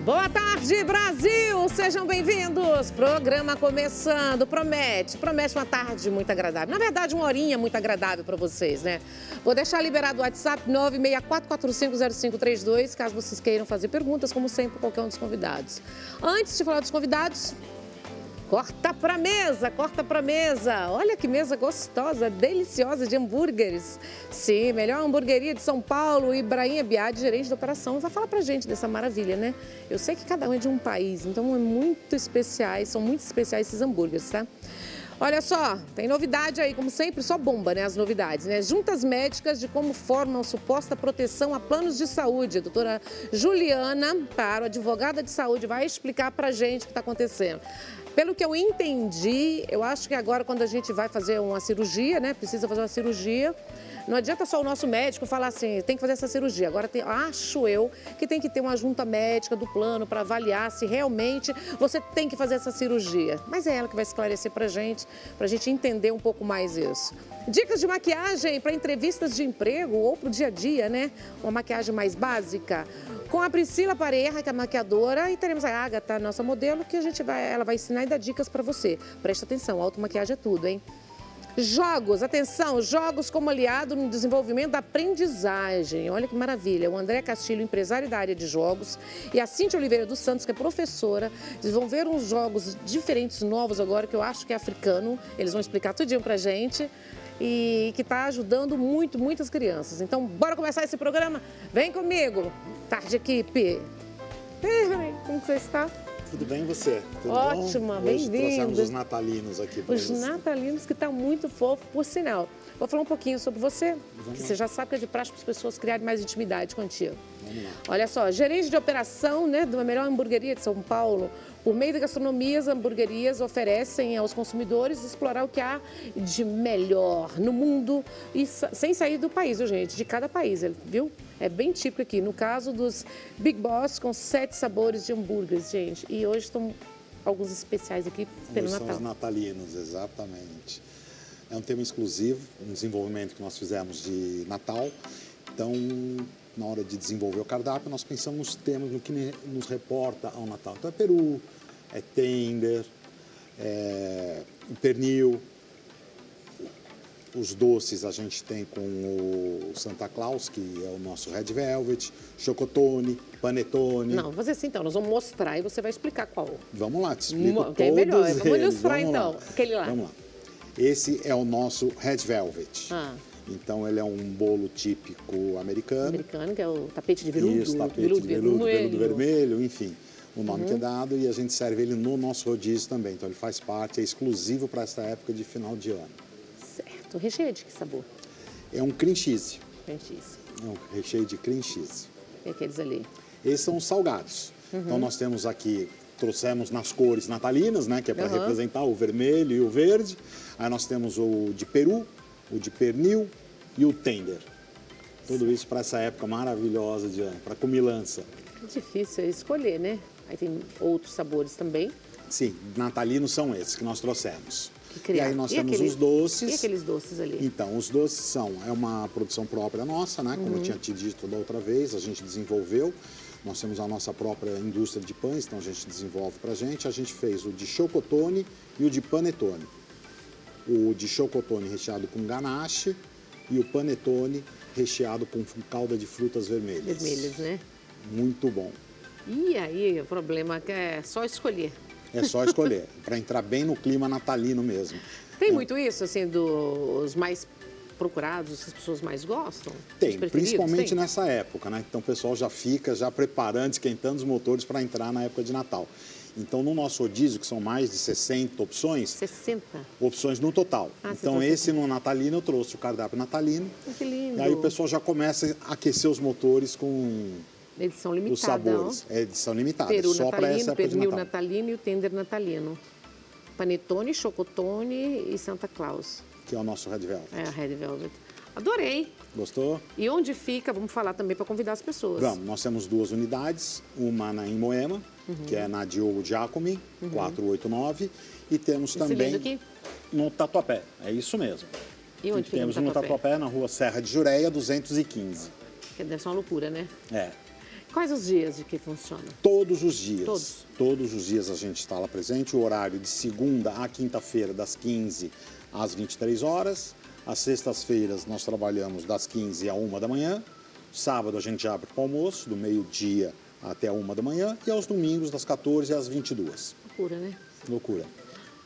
Boa tarde, Brasil! Sejam bem-vindos! Programa começando. Promete uma tarde muito agradável. Na verdade, uma horinha muito agradável para vocês, né? Vou deixar liberado o WhatsApp 964450532, caso vocês queiram fazer perguntas, como sempre, qualquer um dos convidados. Antes de falar dos convidados, corta pra mesa. Olha que mesa gostosa, deliciosa de hambúrgueres. Sim, melhor hamburgueria de São Paulo. Ibrahim Biad, gerente de operação, vai falar pra gente dessa maravilha, né? Eu sei que cada um é de um país, então são muito especiais esses hambúrgueres, tá? Olha só, tem novidade aí, como sempre, só bomba, né, as novidades, né? Juntas médicas de como formam suposta proteção a planos de saúde. A doutora Juliana Paro, advogada de saúde, vai explicar pra gente o que está acontecendo. Pelo que eu entendi, eu acho que agora quando a gente vai fazer uma cirurgia, né, precisa fazer uma cirurgia, não adianta só o nosso médico falar assim, tem que fazer essa cirurgia. Agora, acho eu que tem que ter uma junta médica do plano para avaliar se realmente você tem que fazer essa cirurgia. Mas é ela que vai esclarecer pra gente entender um pouco mais isso. Dicas de maquiagem para entrevistas de emprego ou pro dia a dia, né? Uma maquiagem mais básica. Com a Priscila Pareja, que é a maquiadora, e teremos a Agatha, nossa modelo, que ela vai ensinar e dar dicas para você. Presta atenção, automaquiagem é tudo, hein? Jogos, atenção, jogos como aliado no desenvolvimento da aprendizagem. Olha que maravilha. O André Castilho, empresário da área de jogos, e a Cíntia Oliveira dos Santos, que é professora, desenvolveram uns jogos diferentes, novos agora, que eu acho que é africano. Eles vão explicar tudinho pra gente. E que está ajudando muitas crianças. Então, bora começar esse programa? Vem comigo. Tarde, equipe. Como que você está? Tudo bem, você? Tudo Ótima, bom? bem-vindo. Trouxemos os natalinos aqui para Os natalinos, que está muito fofo, por sinal. Vou falar um pouquinho sobre você, que você já sabe que é de praxe para as pessoas criarem mais intimidade contigo. Vamos lá. Olha só, gerente de operação, né, de uma melhor hamburgueria de São Paulo. Por meio da gastronomia, as hamburguerias oferecem aos consumidores explorar o que há de melhor no mundo e sem sair do país, viu, gente? De cada país, viu? É bem típico aqui. No caso dos Big Boss, com 7 sabores de hambúrgueres, gente. E hoje estão alguns especiais aqui pelo Hoje Natal. são os natalinos, exatamente. É um tema exclusivo, um desenvolvimento que nós fizemos de Natal. Então, na hora de desenvolver o cardápio, nós pensamos nos temas, no que nos reporta ao Natal. Então, é peru, é tender, é pernil. Os doces a gente tem com o Santa Claus, que é o nosso Red Velvet, chocotone, panetone. Não, vamos fazer assim então, nós vamos mostrar e você vai explicar qual. Vamos lá, te explico todos é melhor, eles. vamos ilustrar então, aquele lá. Vamos lá. Esse é o nosso Red Velvet. Ah. Então, ele é um bolo típico americano. Americano, que é o tapete de veludo. Isso, tapete de veludo vermelho, enfim, o nome que é dado. E a gente serve ele no nosso rodízio também. Então, ele faz parte, é exclusivo para essa época de final de ano. Certo. Recheio de que sabor? É um cream cheese. Cream cheese. É um recheio de cream cheese. E aqueles ali? Esses são os salgados. Então, nós temos aqui, trouxemos nas cores natalinas, né? Que é para representar o vermelho e o verde. Aí nós temos o de peru, o de pernil e o tender. Tudo isso para essa época maravilhosa de ano, para comilança. É difícil escolher, né? Aí tem outros sabores também. Sim, natalinos são esses que nós trouxemos. E aí nós temos os doces. E aqueles doces ali? Então, os doces é uma produção própria nossa, né? Como eu tinha te dito da outra vez, a gente desenvolveu. Nós temos a nossa própria indústria de pães, então a gente desenvolve pra gente. A gente fez o de chocotone e o de panetone. O de chocotone recheado com ganache e o panetone recheado com calda de frutas vermelhas. Vermelhas, né? Muito bom. E aí, o problema é que é só escolher. É só escolher, para entrar bem no clima natalino mesmo. Tem muito isso, assim, dos mais procurados, as pessoas mais gostam? Tem, principalmente nessa época, né? Então o pessoal já fica preparando, esquentando os motores para entrar na época de Natal. Então, no nosso rodízio, que são mais de 60 opções... 60? Opções no total. Então, esse no natalino, eu trouxe o cardápio natalino. Que lindo. E aí o pessoal já começa a aquecer os motores com edição limitada, os sabores. É edição limitada, peru só para essa época de Natal. Pernil natalino e o tender natalino. Panetone, chocotone e Santa Claus. Que é o nosso Red Velvet. É, a Red Velvet. Adorei. Gostou? E onde fica? Vamos falar também para convidar as pessoas. Vamos, nós temos 2 unidades, uma em Moema, que é na Diogo Giacomi, 489, e temos também aqui? no Tatuapé, é isso mesmo. E onde fica temos no Tatuapé, na rua Serra de Jureia, 215. Que deve ser uma loucura, né? É. Quais os dias de que funciona? Todos os dias. Todos? Todos os dias a gente está lá presente. O horário de segunda a quinta-feira, das 15 às 23 horas. Às sextas-feiras nós trabalhamos das 15 à 1 da manhã. Sábado a gente abre para o almoço, do meio-dia até a 1 da manhã. E aos domingos, das 14 às 22. Loucura, né? Loucura.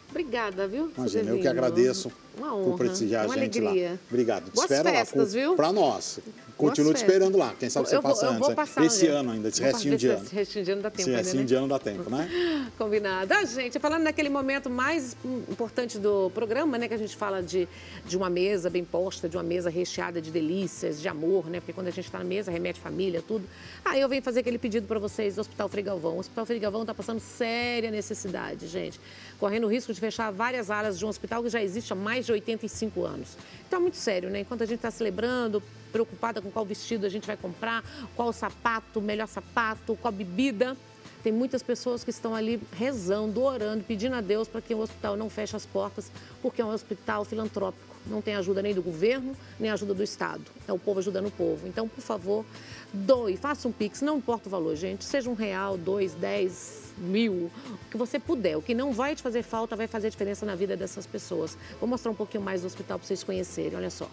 Obrigada, viu? Imagina, eu que agradeço por prestigiar a gente alegria. lá. Obrigado. Boas Espera festas, lá, viu? Para nós. Continuo te esperando lá. Quem sabe você passa antes. Vou passar esse ano ainda, esse restinho de ano. Esse restinho de ano dá tempo Esse ainda, restinho né? de ano dá tempo, né? Combinado. Gente, falando naquele momento mais importante do programa, né? Que a gente fala de uma mesa bem posta, de uma mesa recheada de delícias, de amor, né? Porque quando a gente está na mesa, remete família, tudo. Aí eu venho fazer aquele pedido para vocês do Hospital Frei Galvão. O Hospital Frei Galvão está passando séria necessidade, gente. Correndo o risco de fechar várias áreas de um hospital que já existe há mais de 85 anos. Então é muito sério, né? Enquanto a gente está celebrando, preocupada com qual vestido a gente vai comprar, qual sapato, melhor sapato, qual bebida. Tem muitas pessoas que estão ali rezando, orando, pedindo a Deus para que o hospital não feche as portas, porque é um hospital filantrópico. Não tem ajuda nem do governo, nem ajuda do Estado. É o povo ajudando o povo. Então, por favor, doe, faça um Pix, não importa o valor, gente. Seja R$1, 2, 10, 1000, o que você puder. O que não vai te fazer falta vai fazer diferença na vida dessas pessoas. Vou mostrar um pouquinho mais do hospital para vocês conhecerem, olha só.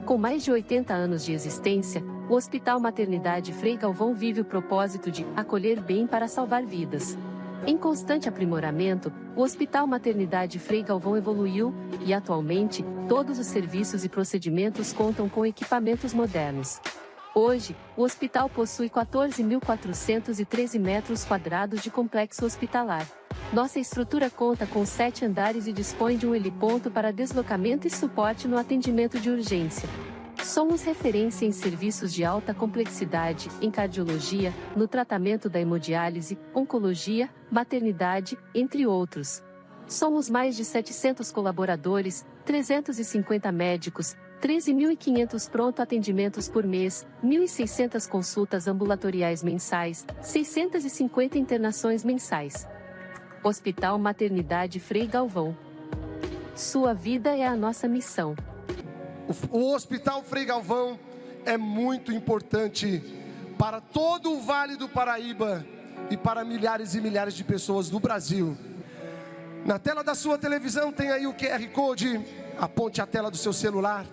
Com mais de 80 anos de existência, o Hospital Maternidade Frei Galvão vive o propósito de acolher bem para salvar vidas. Em constante aprimoramento, o Hospital Maternidade Frei Galvão evoluiu e, atualmente, todos os serviços e procedimentos contam com equipamentos modernos. Hoje, o hospital possui 14.413 metros quadrados de complexo hospitalar. Nossa estrutura conta com 7 andares e dispõe de um heliponto para deslocamento e suporte no atendimento de urgência. Somos referência em serviços de alta complexidade, em cardiologia, no tratamento da hemodiálise, oncologia, maternidade, entre outros. Somos mais de 700 colaboradores, 350 médicos, 13.500 pronto atendimentos por mês, 1.600 consultas ambulatoriais mensais, 650 internações mensais. Hospital Maternidade Frei Galvão. Sua vida é a nossa missão. O Hospital Frei Galvão é muito importante para todo o Vale do Paraíba e para milhares e milhares de pessoas do Brasil. Na tela da sua televisão tem aí o QR Code, aponte a tela do seu celular.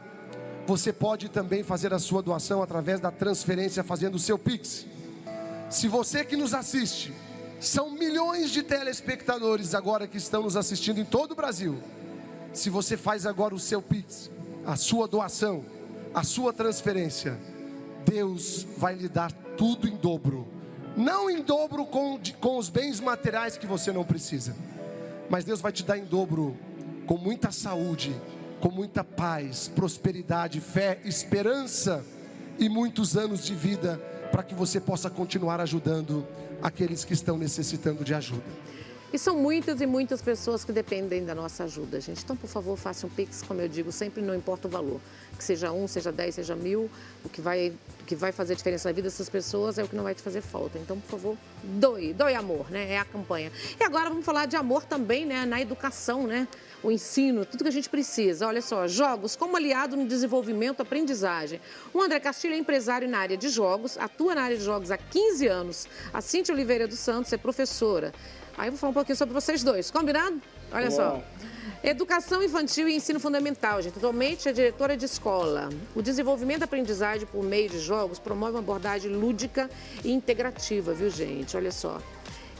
Você pode também fazer a sua doação através da transferência fazendo o seu Pix. Se você que nos assiste, são milhões de telespectadores agora que estão nos assistindo em todo o Brasil. Se você faz agora o seu Pix, a sua doação, a sua transferência, Deus vai lhe dar tudo em dobro. Não em dobro com os bens materiais que você não precisa, mas Deus vai te dar em dobro com muita saúde, com muita paz, prosperidade, fé, esperança e muitos anos de vida para que você possa continuar ajudando aqueles que estão necessitando de ajuda. E são muitas e muitas pessoas que dependem da nossa ajuda, gente. Então, por favor, faça um Pix, como eu digo, sempre não importa o valor. Que seja 1, seja 10, seja 1000, o que vai fazer diferença na vida dessas pessoas é o que não vai te fazer falta. Então, por favor, doe amor, né? É a campanha. E agora vamos falar de amor também, né? Na educação, né? O ensino, tudo que a gente precisa. Olha só, jogos como aliado no desenvolvimento, aprendizagem. O André Castilho é empresário na área de jogos, atua na área de jogos há 15 anos. A Cíntia Oliveira dos Santos é professora. Aí eu vou falar um pouquinho sobre vocês dois, combinado? Olha só. Educação infantil e ensino fundamental, gente. Atualmente é diretora de escola. O desenvolvimento da aprendizagem por meio de jogos promove uma abordagem lúdica e integrativa, viu, gente? Olha só.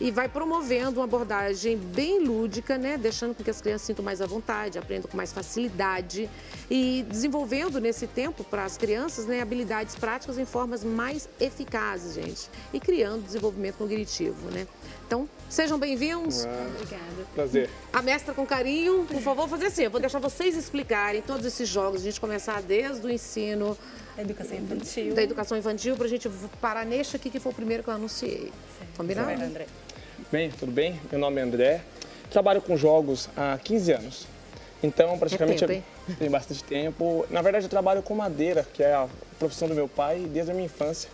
E vai promovendo uma abordagem bem lúdica, né? Deixando com que as crianças sintam mais à vontade, aprendam com mais facilidade e desenvolvendo nesse tempo para as crianças, né, habilidades práticas em formas mais eficazes, gente. E criando desenvolvimento cognitivo, né? Então, sejam bem-vindos. Obrigada. Prazer. A mestra com carinho, por favor, fazer assim. Eu vou deixar vocês explicarem todos esses jogos, a gente começar desde o ensino Da educação infantil. da educação infantil, para a gente parar neste aqui que foi o primeiro que eu anunciei. Combinado? Vai, André. Bem, tudo bem? Meu nome é André. Trabalho com jogos há 15 anos. Então, praticamente, tempo, hein? tem bastante tempo. Na verdade, eu trabalho com madeira, que é a profissão do meu pai, desde a minha infância.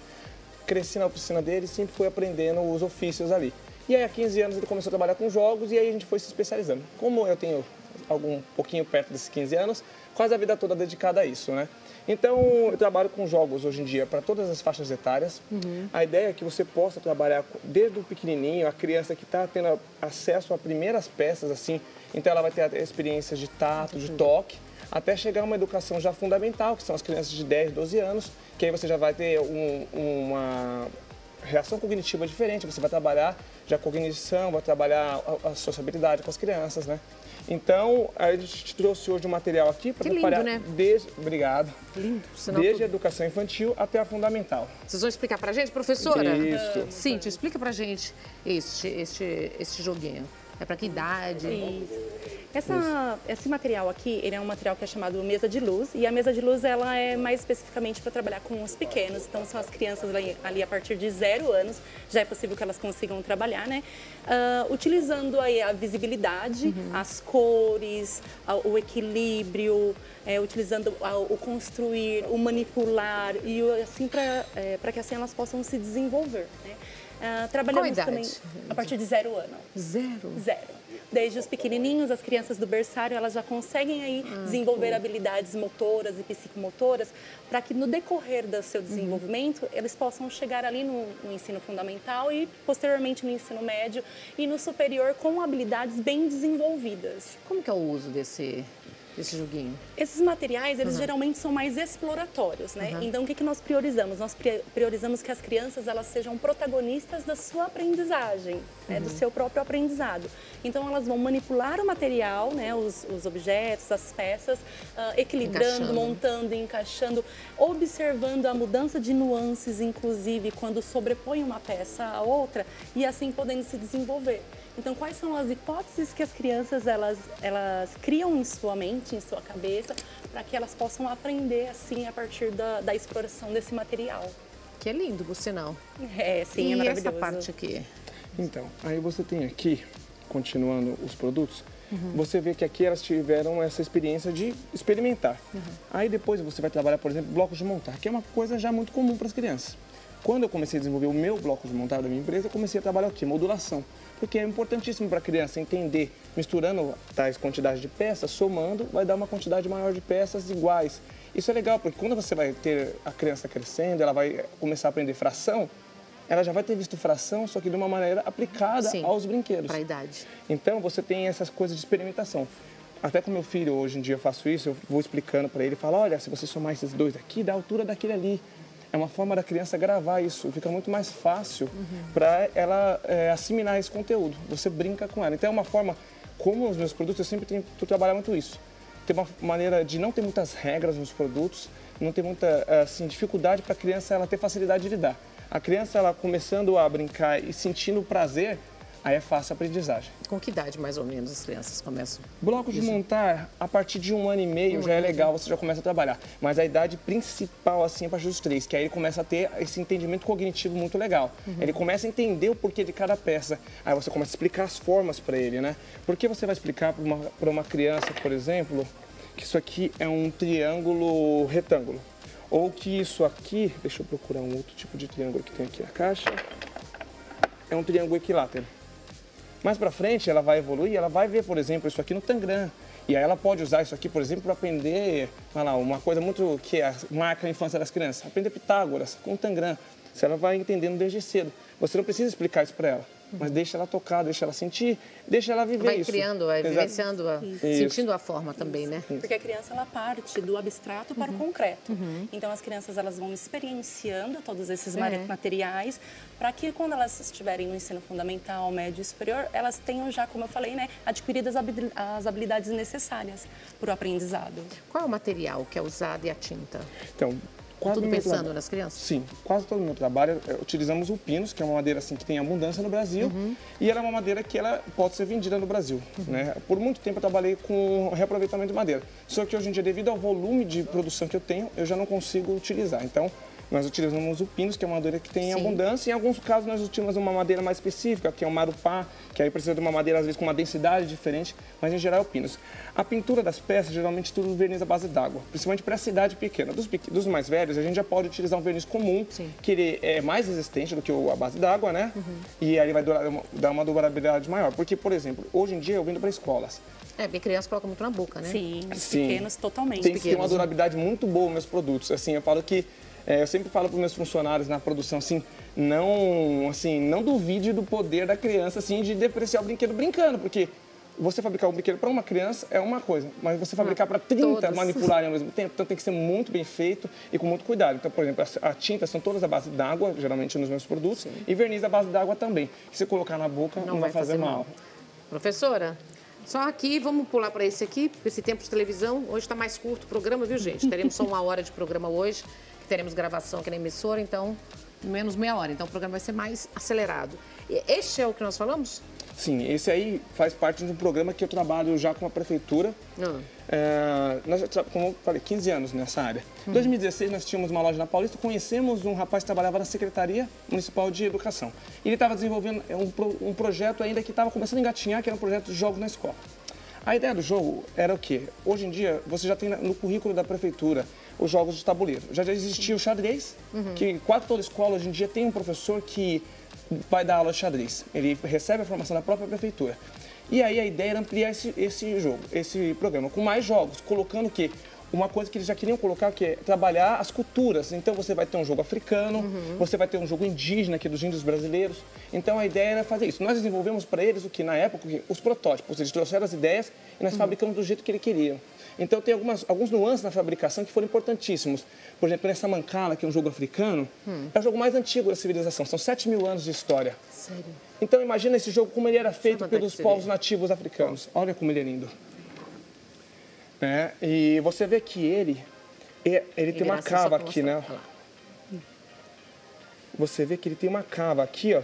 Cresci na oficina dele e sempre fui aprendendo os ofícios ali. E aí, há 15 anos, ele começou a trabalhar com jogos e aí a gente foi se especializando. Como eu tenho pouquinho perto desses 15 anos, quase a vida toda dedicada a isso, né? Então, eu trabalho com jogos hoje em dia para todas as faixas etárias. A ideia é que você possa trabalhar desde o pequenininho, a criança que está tendo acesso a primeiras peças, assim, então ela vai ter experiências de tato, de toque, até chegar a uma educação já fundamental, que são as crianças de 10, 12 anos, que aí você já vai ter uma reação cognitiva diferente, você vai trabalhar já a cognição, vai trabalhar a sociabilidade com as crianças, né? Então, a gente trouxe hoje um material aqui para preparar né? Obrigado. Lindo. Desde a educação infantil até a fundamental. Vocês vão explicar pra gente, professora? Isso. Cíntia, explica pra gente este joguinho. É pra que idade? Esse material aqui, ele é um material que é chamado mesa de luz, e a mesa de luz ela é mais especificamente para trabalhar com os pequenos, então são as crianças ali a partir de 0 anos, já é possível que elas consigam trabalhar, né? Utilizando aí a visibilidade, as cores, o equilíbrio, utilizando o construir, o manipular, e assim para que assim elas possam se desenvolver, né? Trabalhamos Qual idade? também a partir de 0 ano. 0? 0. Desde os pequenininhos, as crianças do berçário, elas já conseguem aí desenvolver habilidades motoras e psicomotoras para que no decorrer do seu desenvolvimento, eles possam chegar ali no ensino fundamental e posteriormente no ensino médio e no superior com habilidades bem desenvolvidas. Como que é o uso desse joguinho? Esses materiais, eles geralmente são mais exploratórios, né? Então, o que nós priorizamos? Nós priorizamos que as crianças, elas sejam protagonistas da sua aprendizagem, né? Do seu próprio aprendizado. Então, elas vão manipular o material, né? Os objetos, as peças, equilibrando, montando, encaixando, observando a mudança de nuances, inclusive, quando sobrepõe uma peça à outra, e assim podendo se desenvolver. Então, quais são as hipóteses que as crianças elas criam em sua mente, em sua cabeça, para que elas possam aprender assim a partir da exploração desse material? Que é lindo, por sinal. Sim, é maravilhoso. E essa parte aqui? Então, aí você tem aqui, continuando os produtos, você vê que aqui elas tiveram essa experiência de experimentar. Aí depois você vai trabalhar, por exemplo, blocos de montar, que é uma coisa já muito comum para as crianças. Quando eu comecei a desenvolver o meu bloco de montar da minha empresa, eu comecei a trabalhar o quê? Modulação. Porque é importantíssimo para a criança entender, misturando tais quantidades de peças, somando, vai dar uma quantidade maior de peças iguais. Isso é legal, porque quando você vai ter a criança crescendo, ela vai começar a aprender fração, ela já vai ter visto fração, só que de uma maneira aplicada aos brinquedos. Para a idade. Então, você tem essas coisas de experimentação. Até com meu filho, hoje em dia, eu faço isso, eu vou explicando para ele, falo, olha, se você somar esses dois aqui, dá a altura daquele ali. É uma forma da criança gravar isso, fica muito mais fácil para ela assimilar esse conteúdo. Você brinca com ela. Então, é uma forma, como os meus produtos, eu sempre tento trabalhar muito isso. Tem uma maneira de não ter muitas regras nos produtos, não ter muita dificuldade para a criança ela ter facilidade de lidar. A criança, ela começando a brincar e sentindo prazer, aí é fácil a aprendizagem. Com que idade, mais ou menos, as crianças começam? Blocos de montar, a partir de 1 ano e meio já é legal, você já começa a trabalhar. Mas a idade principal, assim, é a partir dos 3, que aí ele começa a ter esse entendimento cognitivo muito legal. Ele começa a entender o porquê de cada peça. Aí você começa a explicar as formas para ele, né? Porque você vai explicar para uma criança, por exemplo, que isso aqui é um triângulo retângulo. Ou que isso aqui, deixa eu procurar um outro tipo de triângulo que tem aqui na caixa, é um triângulo equilátero. Mais para frente, ela vai evoluir, ela vai ver, por exemplo, isso aqui no Tangram. E aí ela pode usar isso aqui, por exemplo, para aprender, uma coisa muito que marca a infância das crianças, aprender Pitágoras com o Tangram. Se ela vai entendendo desde cedo. Você não precisa explicar isso para ela, mas deixa ela tocar, deixa ela sentir, deixa ela viver isso. Vai criando, vai vivenciando, sentindo a forma também, né? Porque a criança, ela parte do abstrato para o concreto. Então, as crianças, elas vão experienciando todos esses materiais para que, quando elas estiverem no ensino fundamental, médio e superior, elas tenham já, como eu falei, né, adquiridas as habilidades necessárias para o aprendizado. Qual é o material que é usado e a tinta? Então, tudo pensando nas crianças? Sim, quase todo o meu trabalho, utilizamos o pinus, que é uma madeira assim, que tem abundância no Brasil, e ela é uma madeira que ela pode ser vendida no Brasil. Né? Por muito tempo eu trabalhei com reaproveitamento de madeira, só que hoje em dia, devido ao volume de produção que eu tenho, eu já não consigo utilizar. Então, nós utilizamos o pinus, que é uma madeira que tem Sim. abundância. Em alguns casos, nós utilizamos uma madeira mais específica, que é o marupá, que aí precisa de uma madeira, às vezes, com uma densidade diferente, mas em geral é o pinus. A pintura das peças, geralmente, tudo verniz à base d'água, principalmente para a cidade pequena. Dos mais velhos, a gente já pode utilizar um verniz comum, que ele é mais resistente do que a base d'água, né? E aí ele vai dar uma durabilidade maior. Porque, por exemplo, hoje em dia eu vendo para escolas. Porque criança coloca muito na boca, né? Sim, os Sim. pequenos totalmente. Tem que ter uma durabilidade muito boa nos meus produtos. Assim, eu falo que eu sempre falo para os meus funcionários na produção assim, não duvide do poder da criança assim de depreciar o brinquedo brincando, porque você fabricar um brinquedo para uma criança é uma coisa, mas você fabricar para 30 todos. manipularem ao mesmo tempo, então tem que ser muito bem feito e com muito cuidado. Então, por exemplo, a tinta são todas à base d'água, geralmente nos meus produtos, e verniz à base d'água também. Se você colocar na boca, não vai fazer mal. Professora, só aqui, vamos pular para esse aqui, esse tempo de televisão. Hoje está mais curto o programa, viu, gente? Teremos só 1 hora de programa hoje, que teremos gravação aqui na emissora, então menos meia hora. Então o programa vai ser mais acelerado. E este é o que nós falamos? Sim, esse aí faz parte de um programa que eu trabalho já com a prefeitura. Como eu falei, 15 anos nessa área. Em 2016, nós tínhamos uma loja na Paulista, conhecemos um rapaz que trabalhava na Secretaria Municipal de Educação. Ele estava desenvolvendo um projeto ainda que estava começando a engatinhar, que era um projeto de jogos na escola. A ideia do jogo era o quê? Hoje em dia, você já tem no currículo da prefeitura os jogos de tabuleiro. Já existia o xadrez, que quase toda escola hoje em dia tem um professor que vai dar aula de xadrez. Ele recebe a formação da própria prefeitura. E aí a ideia era ampliar esse programa com mais jogos, colocando o quê? Uma coisa que eles já queriam colocar, que é trabalhar as culturas. Então você vai ter um jogo africano, você vai ter um jogo indígena, que é dos índios brasileiros. Então a ideia era fazer isso. Nós desenvolvemos para eles o que na época, os protótipos. Eles trouxeram as ideias e nós fabricamos do jeito que eles queriam. Então tem alguns nuances na fabricação que foram importantíssimos. Por exemplo, nessa mancala, que é um jogo africano, é o jogo mais antigo da civilização. São 7.000 anos de história. Sério? Então imagina esse jogo como ele era feito pelos povos nativos africanos. Olha como ele é lindo. E você vê que ele tem uma cava aqui, né? Você vê que ele tem uma cava aqui, ó,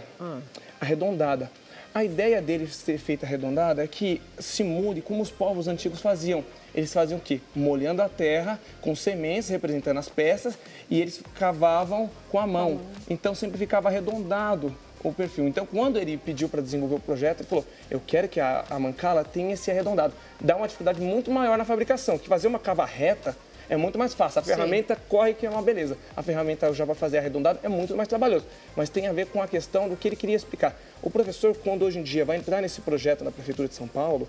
arredondada. A ideia dele ser feita arredondada é que simule como os povos antigos faziam. Eles faziam o quê? Molhando a terra com sementes representando as peças e eles cavavam com a mão. Então sempre ficava arredondado o perfil. Então quando ele pediu para desenvolver o projeto, ele falou, eu quero que a mancala tenha esse arredondado. Dá uma dificuldade muito maior na fabricação, que fazer uma cava reta é muito mais fácil. A ferramenta corre, que é uma beleza. A ferramenta já para fazer arredondado é muito mais trabalhoso. Mas tem a ver com a questão do que ele queria explicar. O professor, quando hoje em dia vai entrar nesse projeto na Prefeitura de São Paulo,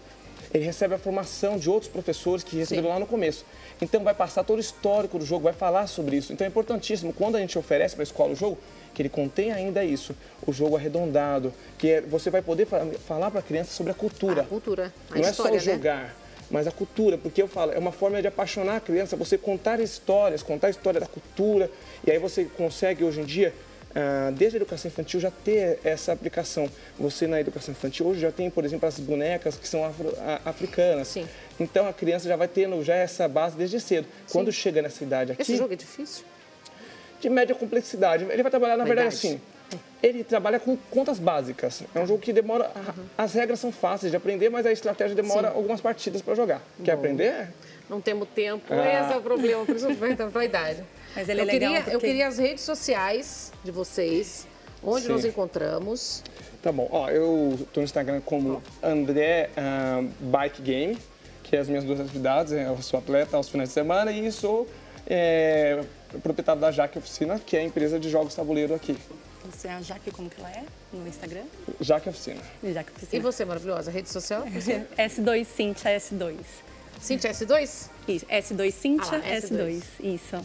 ele recebe a formação de outros professores que receberam lá no começo. Então vai passar todo o histórico do jogo, vai falar sobre isso. Então é importantíssimo, quando a gente oferece para a escola o jogo, que ele contém ainda isso, o jogo arredondado, que você vai poder falar para a criança sobre a cultura. A cultura, a Não história, é só jogar, mas a cultura, porque eu falo, é uma forma de apaixonar a criança, você contar histórias, contar a história da cultura, e aí você consegue hoje em dia, desde a educação infantil, já ter essa aplicação. Você na educação infantil hoje já tem, por exemplo, as bonecas que são africanas. Sim. Então a criança já vai tendo já essa base desde cedo. Quando chega nessa idade aqui... Esse jogo é difícil? De média complexidade. Ele vai trabalhar, na verdade, assim, ele trabalha com contas básicas. É um jogo que demora... As regras são fáceis de aprender, mas a estratégia demora algumas partidas para jogar. Quer aprender? Não temos tempo, esse é o problema, por isso que vai entrar para a idade. Mas ele é legal porque... Eu queria as redes sociais de vocês, onde nós encontramos. Tá bom. Ó, eu estou no Instagram como André Bike Game, que é as minhas 2 atividades. Eu sou atleta aos finais de semana e sou proprietário da Jaque Oficina, que é a empresa de jogos tabuleiro aqui. Você é a Jaque, como que ela é no Instagram? Jaque Oficina. Jaque Oficina. E você, maravilhosa, rede social? S2 Cintia S2. Cintia S2? Isso, S2 Cintia S2. Isso.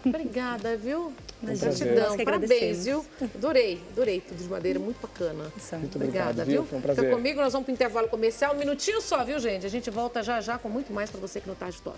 Obrigada, viu? Gratidão. Parabéns, viu? Adorei tudo de madeira, muito bacana. Muito Obrigada, viu? viu? Foi um prazer. Fica comigo, nós vamos para o intervalo comercial. Um minutinho só, viu, gente? A gente volta já com muito mais para você aqui no Tarde Top.